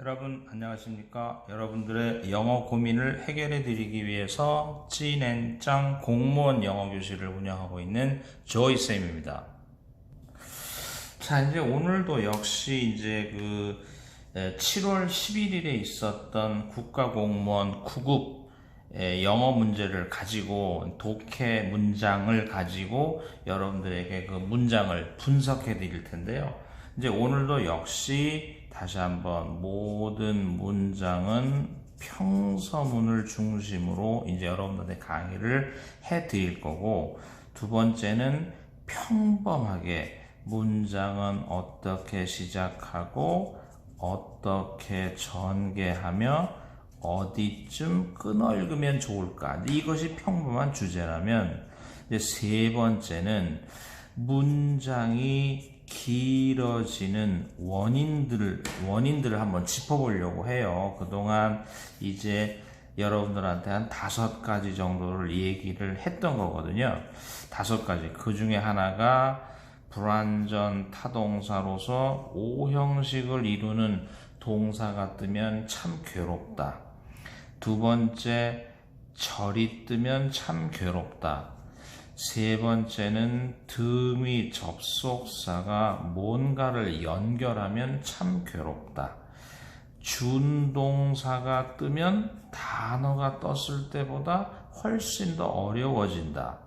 여러분 안녕하십니까? 여러분들의 영어 고민을 해결해 드리기 위해서 진앤짱 공무원 영어 교실을 운영하고 있는 조이쌤입니다. 자, 이제 오늘도 역시 이제 7월 11일에 있었던 국가공무원 9급 영어 문제를 가지고 독해 문장을 가지고 여러분들에게 그 문장을 분석해 드릴 텐데요. 이제 오늘도 역시 다시 한번 모든 문장은 평서문을 중심으로 이제 여러분들한테 강의를 해 드릴 거고, 두 번째는 평범하게 문장은 어떻게 시작하고 어떻게 전개하며 어디쯤 끊어 읽으면 좋을까, 이것이 평범한 주제라면, 이제 세 번째는 문장이 길어지는 원인들을 한번 짚어보려고 해요. 그동안 이제 여러분들한테 한 5가지 정도를 얘기를 했던 거거든요. 5가지. 그 중에 하나가 불완전 타동사로서 오형식을 이루는 동사가 뜨면 참 괴롭다. 두 번째, 절이 뜨면 참 괴롭다. 세 번째는 듬이 접속사가 뭔가를 연결하면 참 괴롭다. 준동사가 뜨면 단어가 떴을 때보다 훨씬 더 어려워진다.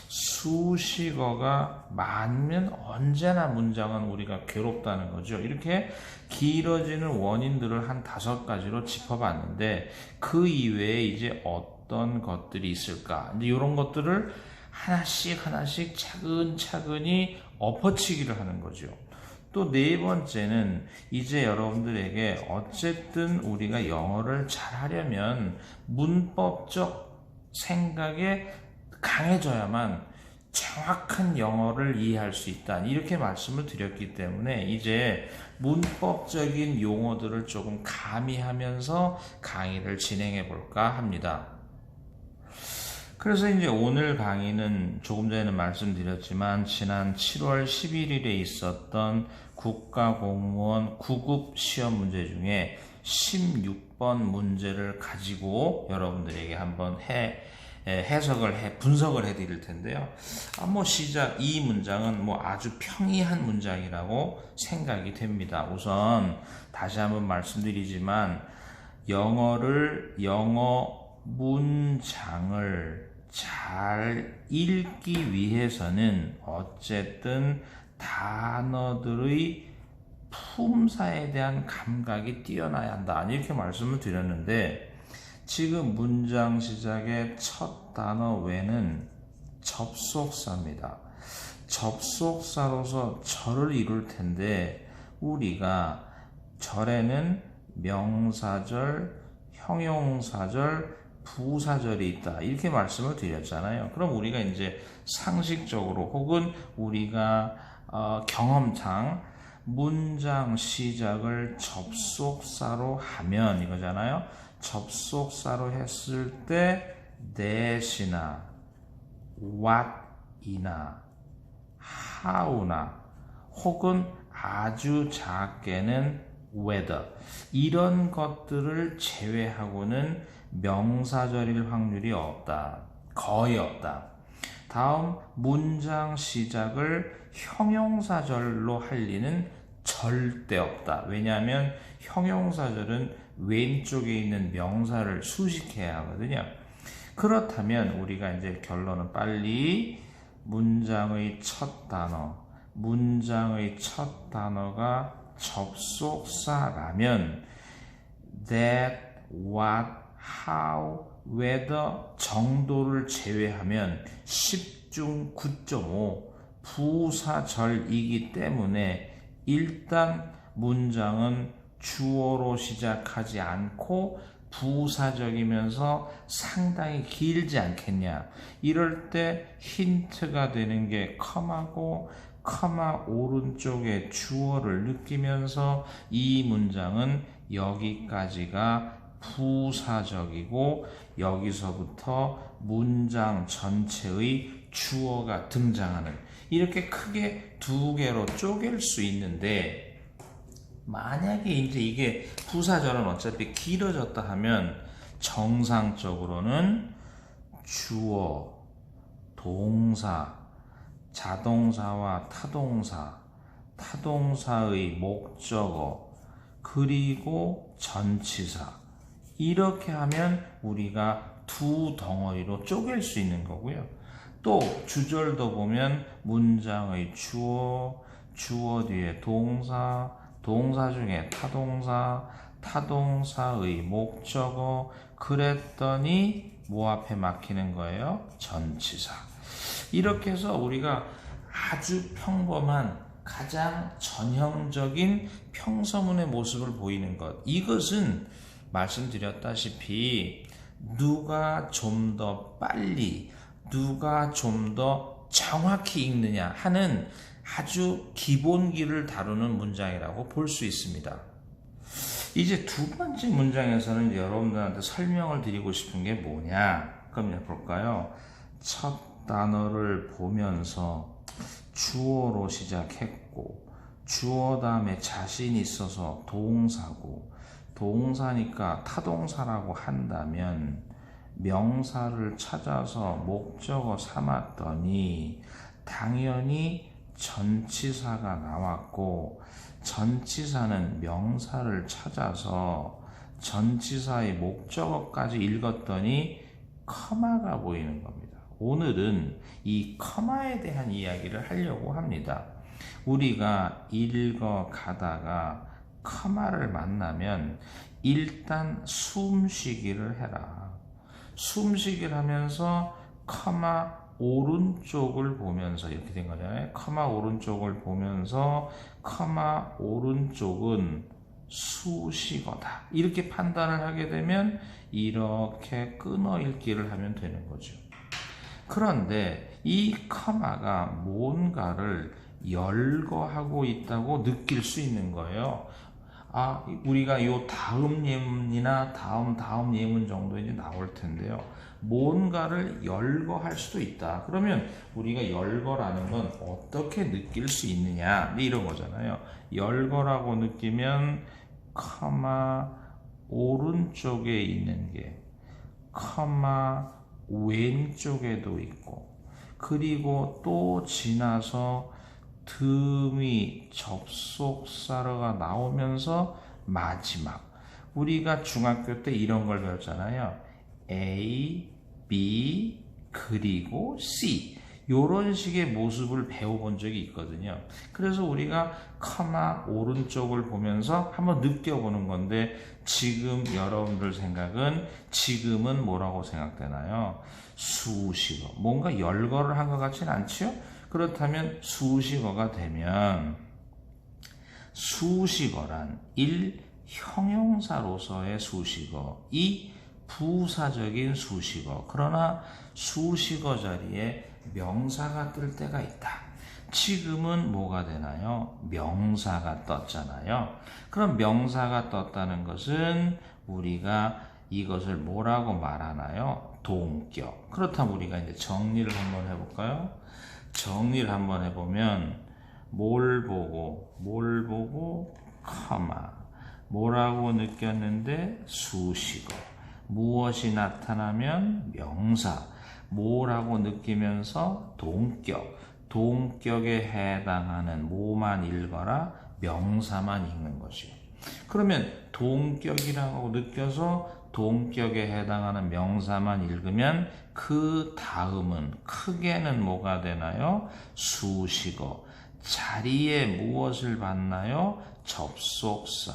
수식어가 많으면 언제나 문장은 우리가 괴롭다는 거죠. 이렇게 길어지는 원인들을 한 5가지로 짚어봤는데, 그 이외에 이제 어떤 것들이 있을까? 이제 이런 것들을 하나씩 차근차근히 엎어치기를 하는 거죠. 또 네 번째는 이제 여러분들에게 어쨌든 우리가 영어를 잘하려면 문법적 생각에 강해져야만 정확한 영어를 이해할 수 있다, 이렇게 말씀을 드렸기 때문에 이제 문법적인 용어들을 조금 가미하면서 강의를 진행해 볼까 합니다. 그래서 이제 오늘 강의는 조금 전에 말씀드렸지만 지난 7월 11일에 있었던 국가공무원 9급 시험 문제 중에 16번 문제를 가지고 여러분들에게 한번 분석을 해 드릴 텐데요. 이 문장은 아주 평이한 문장이라고 생각이 됩니다. 우선 다시 한번 말씀드리지만 영어 문장을 잘 읽기 위해서는 어쨌든 단어들의 품사에 대한 감각이 뛰어나야 한다, 이렇게 말씀을 드렸는데, 지금 문장 시작의 첫 단어 외는 접속사입니다. 접속사로서 절을 이룰 텐데, 우리가 절에는 명사절, 형용사절, 부사절이 있다, 이렇게 말씀을 드렸잖아요. 그럼 우리가 이제 상식적으로 혹은 우리가 경험상 문장 시작을 접속사로 하면 이거잖아요. 접속사로 했을 때 that이나 what이나 how나 혹은 아주 작게는 whether, 이런 것들을 제외하고는 명사절일 확률이 없다, 거의 없다. 다음, 문장 시작을 형용사절로 할 리는 절대 없다. 왜냐하면 형용사절은 왼쪽에 있는 명사를 수식해야 하거든요. 그렇다면 우리가 이제 결론은 빨리 문장의 첫 단어가 접속사라면 that, what, how, whether 정도를 제외하면 10중 9.5 부사절이기 때문에 일단 문장은 주어로 시작하지 않고 부사적이면서 상당히 길지 않겠냐. 이럴 때 힌트가 되는 게 컴하고 커마 오른쪽에 주어를 느끼면서 이 문장은 여기까지가 부사적이고 여기서부터 문장 전체의 주어가 등장하는, 이렇게 크게 2개로 쪼갤 수 있는데, 만약에 이제 이게 부사절은 어차피 길어졌다 하면 정상적으로는 주어, 동사, 자동사와 타동사, 타동사의 목적어, 그리고 전치사, 이렇게 하면 우리가 두 덩어리로 쪼갤 수 있는 거고요. 또 주절도 보면 문장의 주어, 주어 뒤에 동사, 동사 중에 타동사, 타동사의 목적어, 그랬더니 뭐 앞에 막히는 거예요? 전치사. 이렇게 해서 우리가 아주 평범한 가장 전형적인 평서문의 모습을 보이는 것, 이것은 말씀드렸다시피 누가 좀 더 빨리, 누가 좀 더 정확히 읽느냐 하는 아주 기본기를 다루는 문장이라고 볼 수 있습니다. 이제 두 번째 문장에서는 여러분들한테 설명을 드리고 싶은 게 뭐냐? 그럼 볼까요? 첫 단어를 보면서 주어로 시작했고, 주어 다음에 자신 있어서 동사고, 동사니까 타동사라고 한다면 명사를 찾아서 목적어 삼았더니 당연히 전치사가 나왔고, 전치사는 명사를 찾아서 전치사의 목적어까지 읽었더니 커마가 보이는 겁니다. 오늘은 이 커마에 대한 이야기를 하려고 합니다. 우리가 읽어가다가 커마를 만나면 일단 숨쉬기를 해라. 숨쉬기를 하면서 커마 오른쪽을 보면서 이렇게 된 거잖아요. 커마 오른쪽을 보면서 커마 오른쪽은 수식어다, 이렇게 판단을 하게 되면 이렇게 끊어 읽기를 하면 되는 거죠. 그런데 이 커마가 뭔가를 열거하고 있다고 느낄 수 있는 거예요. 우리가 요 다음 예문이나 다음 예문 정도 이제 나올 텐데요. 뭔가를 열거할 수도 있다. 그러면 우리가 열거라는 건 어떻게 느낄 수 있느냐, 이런 거잖아요. 열거라고 느끼면 커마 오른쪽에 있는 게 커마 왼쪽에도 있고, 그리고 또 지나서 듬이 접속사가 나오면서 마지막, 우리가 중학교 때 이런 걸 배웠잖아요. A, B, 그리고 C, 이런 식의 모습을 배워본 적이 있거든요. 그래서 우리가 커마 오른쪽을 보면서 한번 느껴보는 건데, 지금 여러분들 생각은 지금은 뭐라고 생각되나요? 수식어, 뭔가 열거를 한 것 같지는 않지요? 그렇다면 수식어가 되면 수식어란 1. 형용사로서의 수식어, 2. 부사적인 수식어. 그러나 수식어 자리에 명사가 뜰 때가 있다. 지금은 뭐가 되나요? 명사가 떴잖아요. 그럼 명사가 떴다는 것은 우리가 이것을 뭐라고 말하나요? 동격. 그렇다면 우리가 이제 정리를 한번 해볼까요? 정리를 한번 해보면 뭘 보고 커마, 뭐라고 느꼈는데 수식어, 무엇이 나타나면 명사, 뭐라고 느끼면서 동격, 동격에 해당하는 뭐만 읽어라? 명사만 읽는 것이요. 그러면 동격이라고 느껴서 동격에 해당하는 명사만 읽으면 그 다음은 크게는 뭐가 되나요? 수식어. 자리에 무엇을 받나요? 접속사.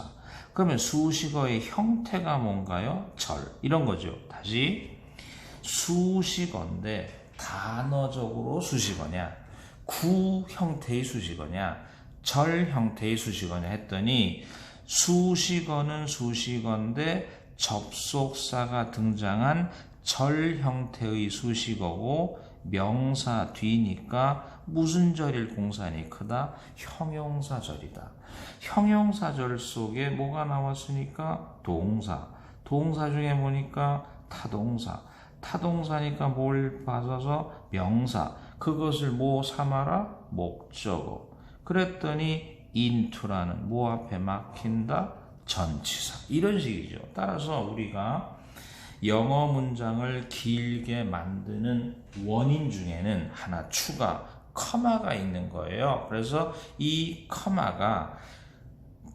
그러면 수식어의 형태가 뭔가요? 절. 이런 거죠. 다시, 수식어인데 단어적으로 수식어냐, 구 형태의 수식어냐, 절 형태의 수식어냐 했더니, 수식어는 수식어인데 접속사가 등장한 절 형태의 수식어고, 명사 뒤니까 무슨 절일 공산이 크다? 형용사절이다. 형용사절 속에 뭐가 나왔으니까 동사, 동사 중에 보니까 타동사, 타동사니까 뭘 받아서 명사, 그것을 뭐 삼아라? 목적어. 그랬더니 into라는 뭐 앞에 막힌다? 전치사. 이런 식이죠. 따라서 우리가 영어 문장을 길게 만드는 원인 중에는 하나 추가, 커마가 있는 거예요. 그래서 이 커마가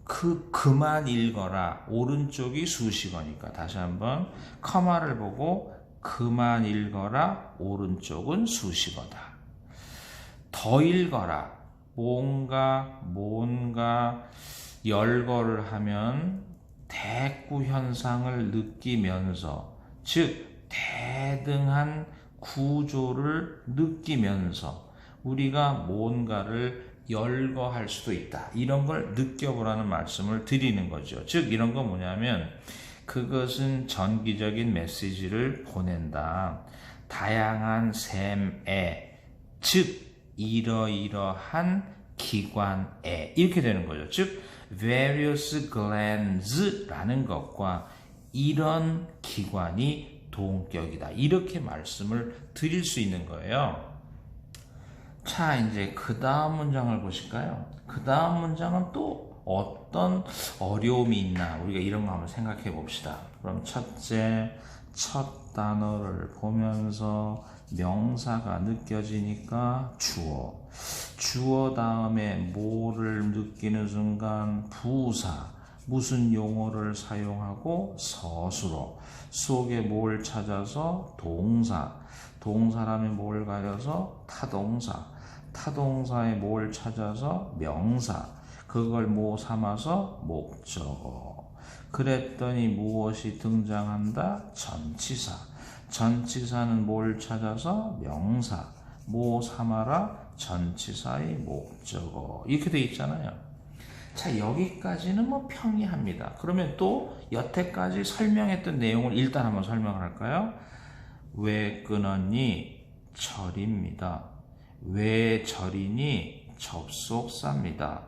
그만 읽어라. 오른쪽이 수식어니까 다시 한번 커마를 보고 그만 읽어라. 오른쪽은 수식어다. 더 읽어라. 뭔가 열거를 하면 대꾸 현상을 느끼면서, 즉 대등한 구조를 느끼면서 우리가 뭔가를 열거할 수도 있다. 이런 걸 느껴보라는 말씀을 드리는 거죠. 즉 이런 거 뭐냐면 그것은 전기적인 메시지를 보낸다. 다양한 셈에, 즉 이러이러한 기관에, 이렇게 되는 거죠. 즉 various glands라는 것과 이런 기관이 동격이다. 이렇게 말씀을 드릴 수 있는 거예요. 자, 이제 그 다음 문장을 보실까요? 그 다음 문장은 또 어떤 어려움이 있나, 우리가 이런 거 한번 생각해 봅시다. 그럼 첫째, 첫 단어를 보면서 명사가 느껴지니까 주어 다음에 뭐를 느끼는 순간 부사, 무슨 용어를 사용하고 서술어, 속에 뭘 찾아서 동사라면 뭘 가려서 타동사에 뭘 찾아서 명사, 그걸 뭐 삼아서 목적어. 그랬더니 무엇이 등장한다? 전치사는 뭘 찾아서? 명사. 뭐 삼아라? 전치사의 목적어. 이렇게 돼 있잖아요. 자, 여기까지는 뭐 평이합니다. 그러면 또 여태까지 설명했던 내용을 일단 한번 설명을 할까요? 왜 끊었니? 절입니다. 왜 절이니? 접속사입니다.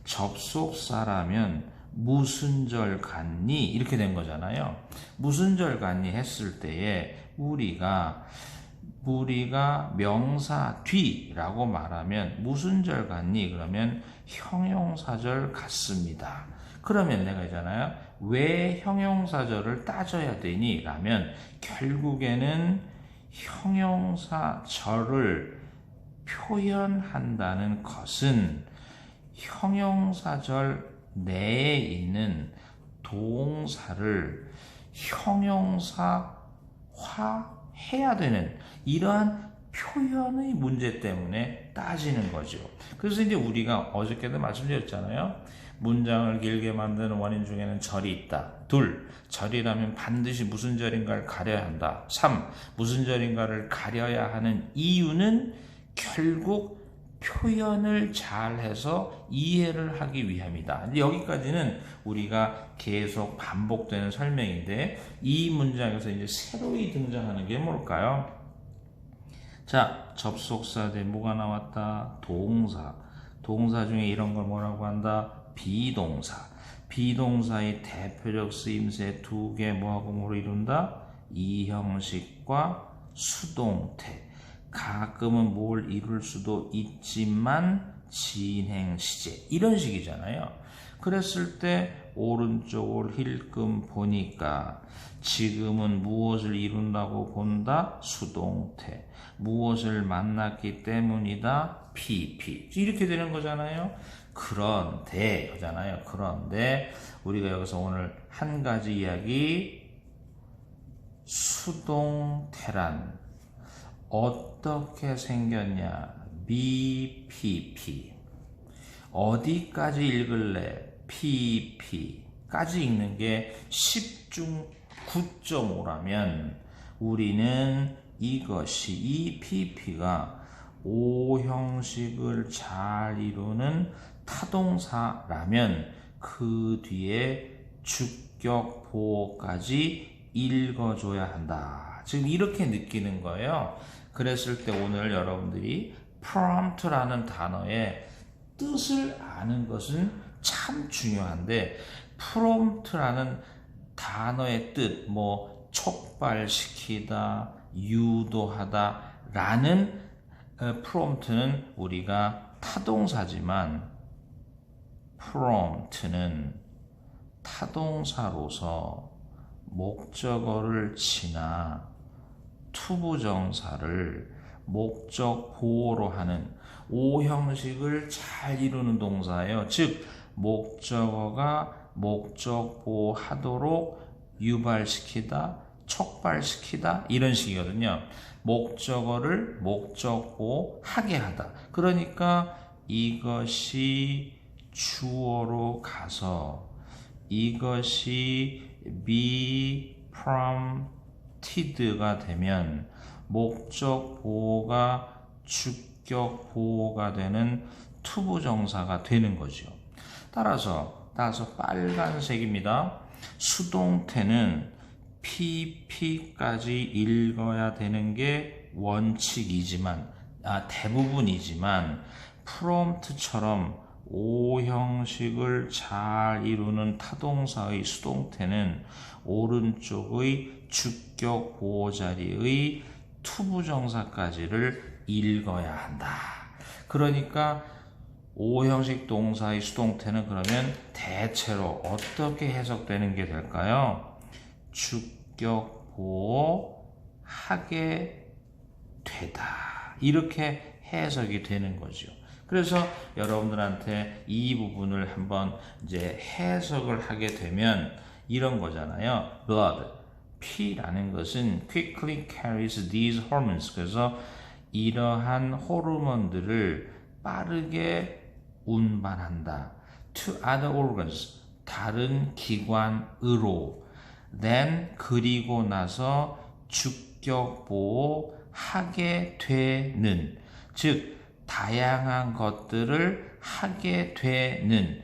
접속사라면 무슨 절 같니? 이렇게 된 거잖아요. 무슨 절 같니 했을 때에 우리가 명사 뒤라고 말하면 무슨 절 같니? 그러면 형용사절 같습니다. 그러면 내가 있잖아요. 왜 형용사절을 따져야 되니? 라면 결국에는 형용사절을 표현한다는 것은 형용사절 내에 있는 동사를 형용사화해야 되는 이러한 표현의 문제 때문에 따지는 거죠. 그래서 이제 우리가 어저께도 말씀드렸잖아요. 문장을 길게 만드는 원인 중에는 절이 있다. 2. 절이라면 반드시 무슨 절인가를 가려야 한다. 3. 무슨 절인가를 가려야 하는 이유는 결국 표현을 잘해서 이해를 하기 위함이다. 여기까지는 우리가 계속 반복되는 설명인데 이 문장에서 이제 새로이 등장하는 게 뭘까요? 자, 접속사 대 뭐가 나왔다? 동사 중에 이런 걸 뭐라고 한다? 비동사의 대표적 쓰임새 2개 뭐하고 뭐를 이룬다? 이형식과 수동태. 가끔은 뭘 이룰 수도 있지만 진행시제, 이런 식이잖아요. 그랬을 때 오른쪽을 힐끔 보니까 지금은 무엇을 이룬다고 본다? 수동태. 무엇을 만났기 때문이다? PP. 이렇게 되는 거잖아요. 그런데 우리가 여기서 오늘 한 가지 이야기, 수동태란 어떻게 생겼냐? BPP. 어디까지 읽을래? PP까지 읽는 게 10중 9.5라면 우리는 이 PP가 오형식을 잘 이루는 타동사라면 그 뒤에 주격 보호까지 읽어줘야 한다. 지금 이렇게 느끼는 거예요. 그랬을 때 오늘 여러분들이 prompt라는 단어의 뜻을 아는 것은 참 중요한데, prompt라는 단어의 뜻, 뭐 촉발시키다, 유도하다 라는 prompt는 우리가 타동사지만 prompt는 타동사로서 목적어를 지나 투부정사를 목적 보호로 하는 O 형식을 잘 이루는 동사예요. 즉 목적어가 목적 보호하도록 유발시키다, 촉발시키다 이런 식이거든요. 목적어를 목적 보호하게 하다. 그러니까 이것이 주어로 가서 이것이 be prompted가 되면 목적 보호가 주격 보호가 되는 투부정사가 되는 거죠. 따라서 빨간색입니다. 수동태는 PP까지 읽어야 되는 게 원칙이지만 대부분이지만 프롬프트처럼 O 형식을 잘 이루는 타동사의 수동태는 오른쪽의 주격 보호 자리의 투부정사까지를 읽어야 한다. 그러니까 O 형식 동사의 수동태는 그러면 대체로 어떻게 해석되는 게 될까요? 주격 보호하게 되다. 이렇게 해석이 되는 거죠. 그래서 여러분들한테 이 부분을 한번 이제 해석을 하게 되면 이런 거잖아요. blood, 피라는 것은 quickly carries these hormones. 그래서 이러한 호르몬들을 빠르게 운반한다. to other organs, 다른 기관으로. then, 그리고 나서 주격 보호하게 되는. 즉 다양한 것들을 하게 되는,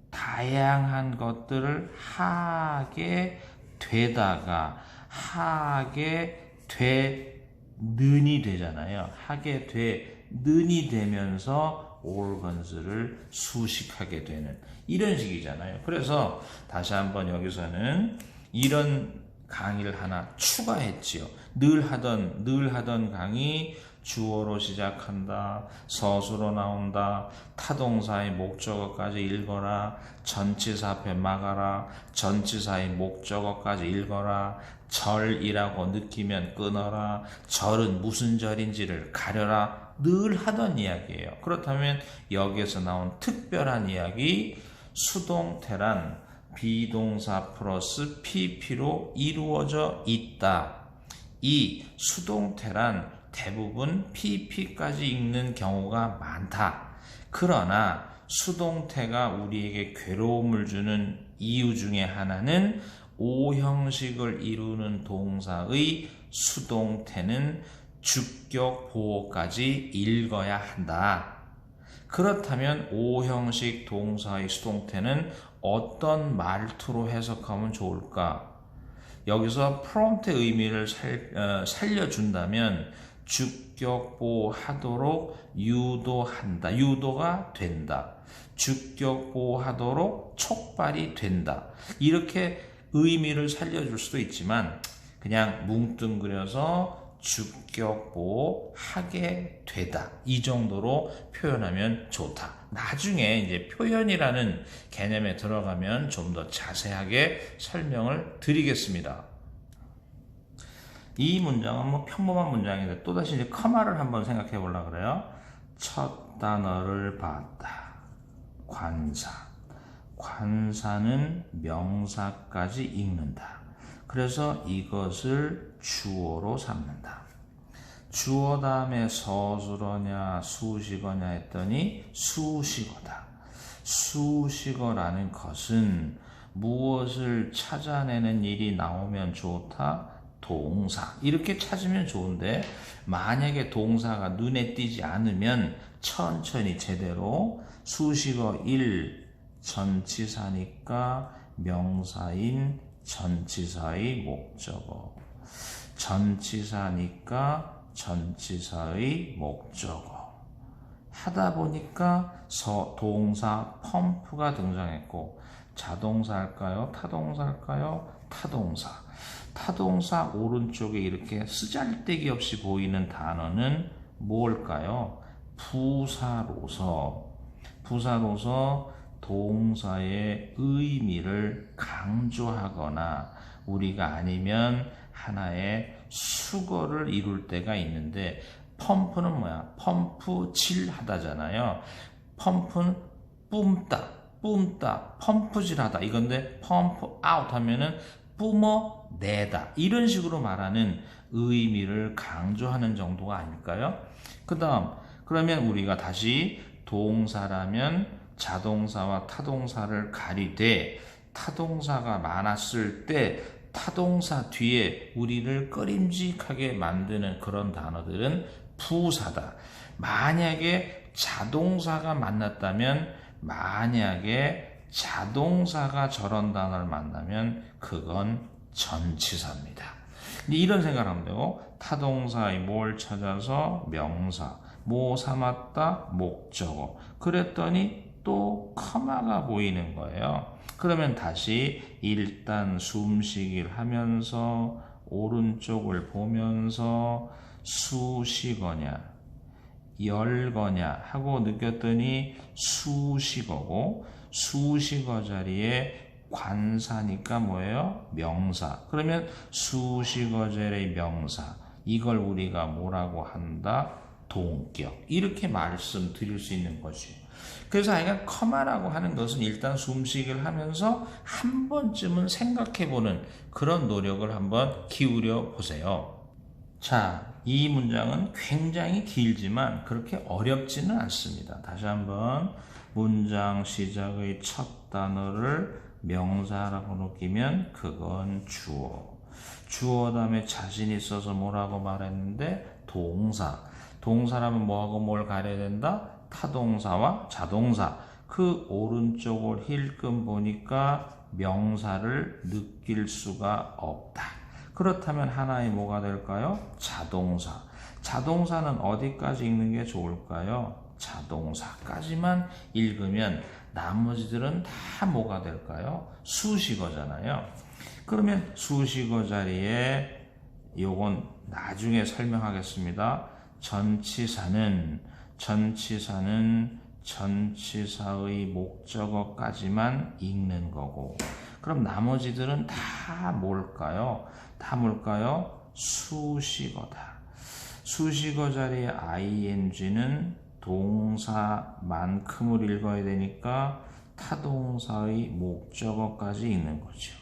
다양한 것들을 하게 되다가 하게 되는이 되잖아요. 하게 되는이 되면서 organs를 수식하게 되는 이런 식이잖아요. 그래서 다시 한번 여기서는 이런 강의를 하나 추가했지요. 늘 하던 강의, 주어로 시작한다, 서술어 나온다, 타동사의 목적어까지 읽어라, 전치사 앞에 막아라, 전치사의 목적어까지 읽어라, 절이라고 느끼면 끊어라, 절은 무슨 절인지를 가려라, 늘 하던 이야기예요. 그렇다면 여기에서 나온 특별한 이야기, 수동태란 비동사 플러스 PP로 이루어져 있다. 이 수동태란 대부분 PP까지 읽는 경우가 많다. 그러나 수동태가 우리에게 괴로움을 주는 이유 중에 하나는 O 형식을 이루는 동사의 수동태는 주격 보호까지 읽어야 한다. 그렇다면 O 형식 동사의 수동태는 어떤 말투로 해석하면 좋을까? 여기서 prompt의 의미를 살려준다면 주격 보호하도록 유도한다. 유도가 된다. 주격 보호하도록 촉발이 된다. 이렇게 의미를 살려줄 수도 있지만 그냥 뭉뚱그려서 주격 보호하게 되다. 이 정도로 표현하면 좋다. 나중에 이제 표현이라는 개념에 들어가면 좀 더 자세하게 설명을 드리겠습니다. 이 문장은 뭐 평범한 문장인데 또다시 이제 커마를 한번 생각해 보려고 그래요. 첫 단어를 봤다. 관사. 관사는 명사까지 읽는다. 그래서 이것을 주어로 삼는다. 주어 다음에 서술어냐 수식어냐 했더니 수식어다. 수식어라는 것은 무엇을 찾아내는 일이 나오면 좋다? 동사. 이렇게 찾으면 좋은데 만약에 동사가 눈에 띄지 않으면 천천히 제대로 수식어 1 전치사니까 명사인 전치사의 목적어, 전치사니까 전치사의 목적어 하다 보니까 동사 펌프가 등장했고 자동사 할까요? 타동사 할까요? 타동사. 타동사 오른쪽에 이렇게 쓰잘데기 없이 보이는 단어는 뭘까요? 부사로서. 부사로서 동사의 의미를 강조하거나 우리가 아니면 하나의 수거를 이룰 때가 있는데 펌프는 뭐야? 펌프질하다잖아요. 펌프는 뿜다, 펌프질하다 이건데 펌프 아웃 하면은 뿜어내다 이런 식으로 말하는 의미를 강조하는 정도가 아닐까요? 그 다음 그러면 우리가 다시 동사라면 자동사와 타동사를 가리되 타동사가 많았을 때 타동사 뒤에 우리를 꺼림직하게 만드는 그런 단어들은 부사다. 만약에 자동사가 만났다면 만약에 자동사가 저런 단어를 만나면 그건 전치사입니다. 이런 생각을 하면 되고 타동사의 뭘 찾아서 명사 뭐 삼았다 목적어 그랬더니 또 커마가 보이는 거예요. 그러면 다시 일단 숨쉬기를 하면서 오른쪽을 보면서 수식어냐 열거냐 하고 느꼈더니 수식어고 수식어 자리에 관사니까 뭐예요? 명사. 그러면 수식어 자리의 명사 이걸 우리가 뭐라고 한다? 동격. 이렇게 말씀드릴 수 있는 거지. 그래서 아이가 커마라고 하는 것은 일단 숨쉬기를 하면서 한 번쯤은 생각해보는 그런 노력을 한번 기울여 보세요. 자, 이 문장은 굉장히 길지만 그렇게 어렵지는 않습니다. 다시 한번 문장 시작의 첫 단어를 명사라고 느끼면 그건 주어. 주어 다음에 자신 있어서 뭐라고 말했는데 동사. 동사라면 뭐하고 뭘 가려야 된다? 타동사와 자동사. 그 오른쪽을 힐끔 보니까 명사를 느낄 수가 없다. 그렇다면 하나의 뭐가 될까요? 자동사. 자동사는 어디까지 읽는 게 좋을까요? 자동사까지만 읽으면 나머지들은 다 뭐가 될까요? 수식어잖아요. 그러면 수식어 자리에 요건 나중에 설명하겠습니다. 전치사는 전치사의 목적어까지만 읽는 거고 그럼 나머지들은 다 뭘까요? 수식어다. 수식어 자리에 ing는 동사만큼을 읽어야 되니까 타동사의 목적어까지 읽는 거죠.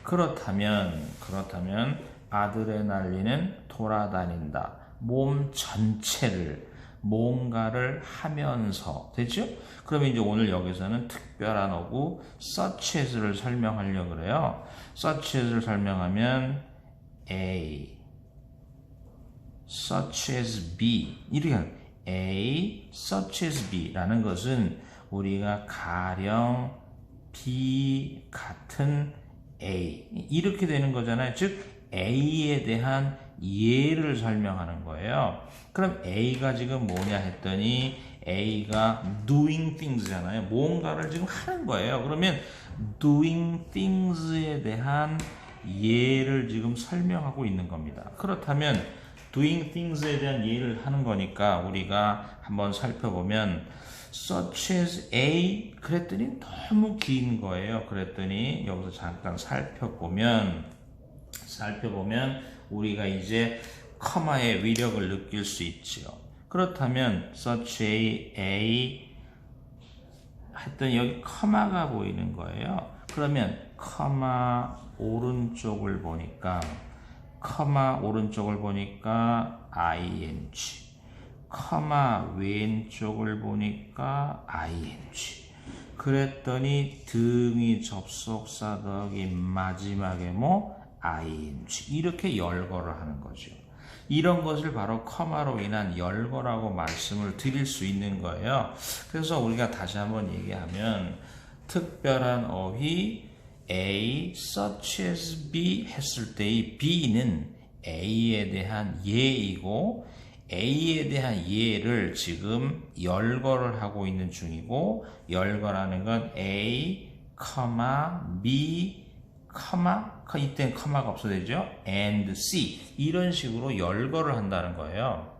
그렇다면 아드레날린은 돌아다닌다. 몸 전체를 뭔가를 하면서 됐죠? 그러면 이제 오늘 여기서는 특별한 어구 such as를 설명하려고 그래요. such as를 설명하면 A, such as B 이렇게 하는 A, such as B라는 것은 우리가 가령 B 같은 A 이렇게 되는 거잖아요. 즉 A에 대한 예를 설명하는 거예요. 그럼 A가 지금 뭐냐 했더니 A가 doing things잖아요. 뭔가를 지금 하는 거예요. 그러면 doing things에 대한 예를 지금 설명하고 있는 겁니다. 그렇다면 doing things에 대한 예를 하는 거니까 우리가 한번 살펴보면 such as A 그랬더니 너무 긴 거예요. 그랬더니 여기서 잠깐 살펴보면 우리가 이제 커마의 위력을 느낄 수 있지요. 그렇다면 such a 했더니 여기 커마가 보이는 거예요. 그러면 커마 오른쪽을 보니까 ing 커마 왼쪽을 보니까 ing 그랬더니 등이 접속사 더하기 마지막에 뭐 ing 이렇게 열거를 하는 거죠. 이런 것을 바로 커마로 인한 열거라고 말씀을 드릴 수 있는 거예요. 그래서 우리가 다시 한번 얘기하면 특별한 어휘 A such as B 했을 때의 B는 A에 대한 예이고 A에 대한 예를 지금 열거를 하고 있는 중이고 열거라는 건 A, B, 이때는 커마가 없어야 되죠. and C 이런 식으로 열거를 한다는 거예요.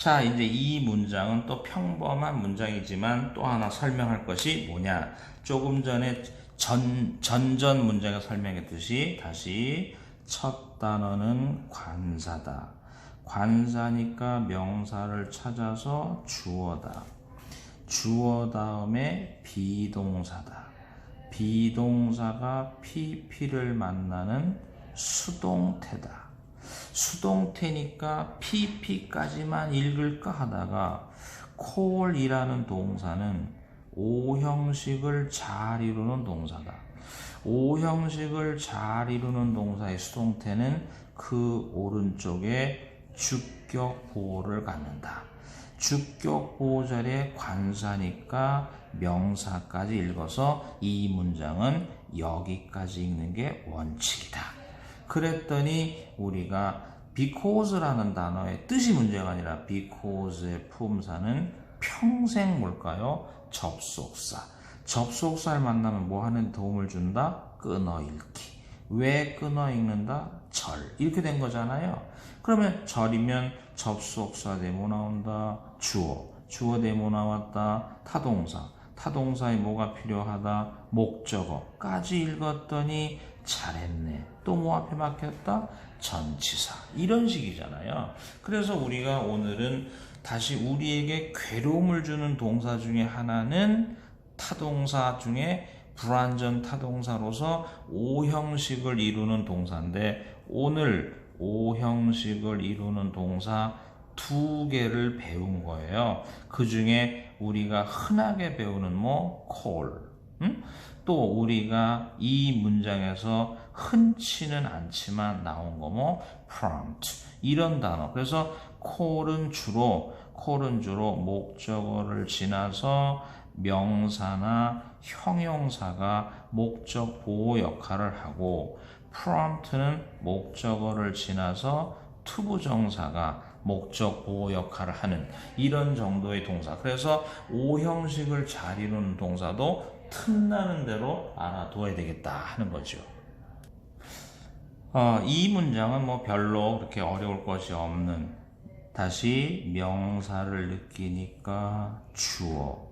자, 이제 이 문장은 또 평범한 문장이지만 또 하나 설명할 것이 뭐냐. 조금 전에 전전 문장에 설명했듯이 다시 첫 단어는 관사다. 관사니까 명사를 찾아서 주어다. 주어 다음에 비동사다. 비동사가 PP를 만나는 수동태다. 수동태니까 PP까지만 읽을까 하다가 call이라는 동사는 오형식을 잘 이루는 동사다. 오형식을 잘 이루는 동사의 수동태는 그 오른쪽에 주격 보호를 갖는다. 주격 보호 자리에 관사니까 명사까지 읽어서 이 문장은 여기까지 읽는 게 원칙이다. 그랬더니 우리가 because라는 단어의 뜻이 문제가 아니라 because의 품사는 평생 뭘까요? 접속사. 접속사를 만나면 뭐 하는 도움을 준다? 끊어 읽기. 왜 끊어 읽는다? 절. 이렇게 된 거잖아요. 그러면 절이면 접속사 대모 나온다. 주어. 주어 대모 나왔다. 타동사. 타동사에 뭐가 필요하다? 목적어까지 읽었더니 잘했네. 또 뭐 앞에 막혔다? 전치사. 이런 식이잖아요. 그래서 우리가 오늘은 다시 우리에게 괴로움을 주는 동사 중에 하나는 타동사 중에 불완전 타동사로서 오형식을 이루는 동사인데 오늘 오형식을 이루는 동사 2개를 배운 거예요. 그 중에 우리가 흔하게 배우는 뭐 call, 또 우리가 이 문장에서 흔치는 않지만 나온 거 뭐 prompt 이런 단어. 그래서 call은 주로 목적어를 지나서 명사나 형용사가 목적 보호 역할을 하고 prompt는 목적어를 지나서 투부정사가 목적 보호 역할을 하는 이런 정도의 동사. 그래서 오형식을 잘 이루는 동사도 틈나는 대로 알아둬야 되겠다 하는 거죠. 이 문장은 뭐 별로 그렇게 어려울 것이 없는, 다시 명사를 느끼니까 주어,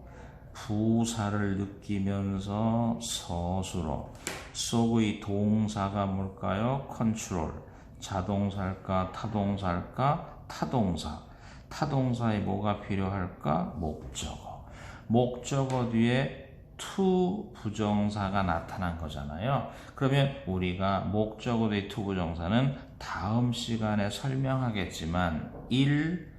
부사를 느끼면서 서술어, 속의 동사가 뭘까요? 컨트롤, 자동사일까 타동사일까? 타동사. 타동사에 뭐가 필요할까? 목적어. 목적어 뒤에 to 부정사가 나타난 거잖아요. 그러면 우리가 목적어 뒤에 to 부정사는 다음 시간에 설명하겠지만 1.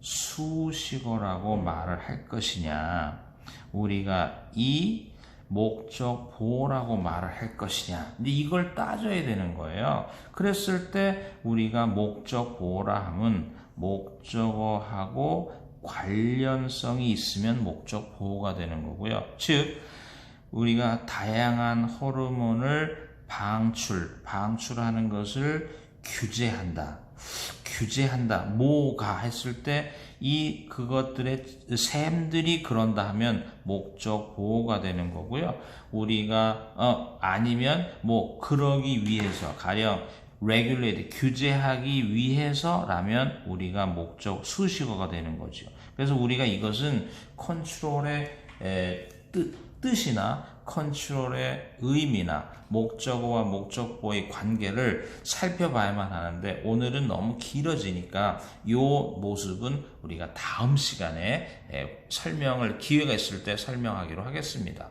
수식어라고 말을 할 것이냐, 우리가 2. 목적 보호라고 말을 할 것이냐. 근데 이걸 따져야 되는 거예요. 그랬을 때 우리가 목적 보호라 하면 목적어하고 관련성이 있으면 목적 보호가 되는 거고요. 즉 우리가 다양한 호르몬을 방출하는 것을 규제한다. 뭐가 했을 때 그것들의 셈들이 그런다 하면 목적 보호가 되는 거고요. 우리가 아니면 뭐 그러기 위해서 가령 regulate 규제하기 위해서라면 우리가 목적 수식어가 되는 거죠. 그래서 우리가 이것은 컨트롤의 뜻이나 컨트롤의 의미나 목적어와 목적보의 관계를 살펴봐야만 하는데 오늘은 너무 길어지니까 이 모습은 우리가 다음 시간에 기회가 있을 때 설명하기로 하겠습니다.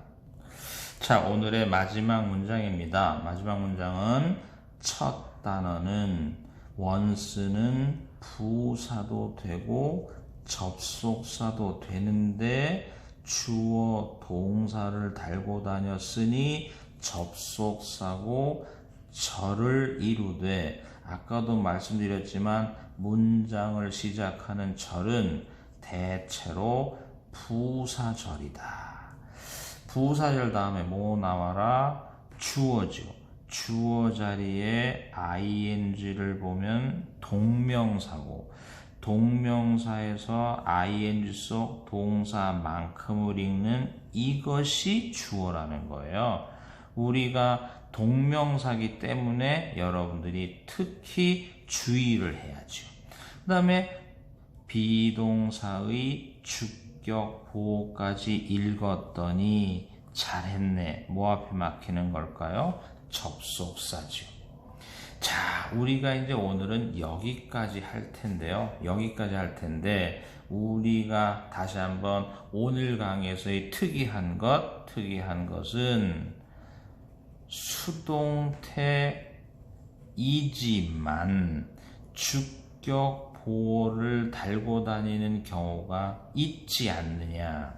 자, 오늘의 마지막 문장입니다. 마지막 문장은 첫 단어는 once는 부사도 되고 접속사도 되는데 주어 동사를 달고 다녔으니 접속사고 절을 이루되, 아까도 말씀드렸지만 문장을 시작하는 절은 대체로 부사절이다. 부사절 다음에 뭐 나와라? 주어죠. 주어 자리에 ing를 보면 동명사고, 동명사에서 ing 속 동사만큼을 읽는 이것이 주어라는 거예요. 우리가 동명사기 때문에 여러분들이 특히 주의를 해야죠. 그 다음에 비동사의 주격 보호까지 읽었더니 잘했네. 뭐 앞에 막히는 걸까요? 접속사죠. 자, 우리가 이제 오늘은 여기까지 할 텐데요. 여기까지 할 텐데 우리가 다시 한번 오늘 강의에서의 특이한 것은 수동태이지만 주격 보호를 달고 다니는 경우가 있지 않느냐.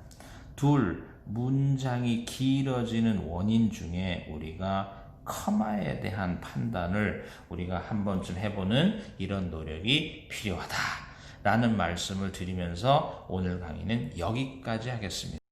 둘, 문장이 길어지는 원인 중에 우리가 커마에 대한 판단을 우리가 한 번쯤 해보는 이런 노력이 필요하다라는 말씀을 드리면서 오늘 강의는 여기까지 하겠습니다.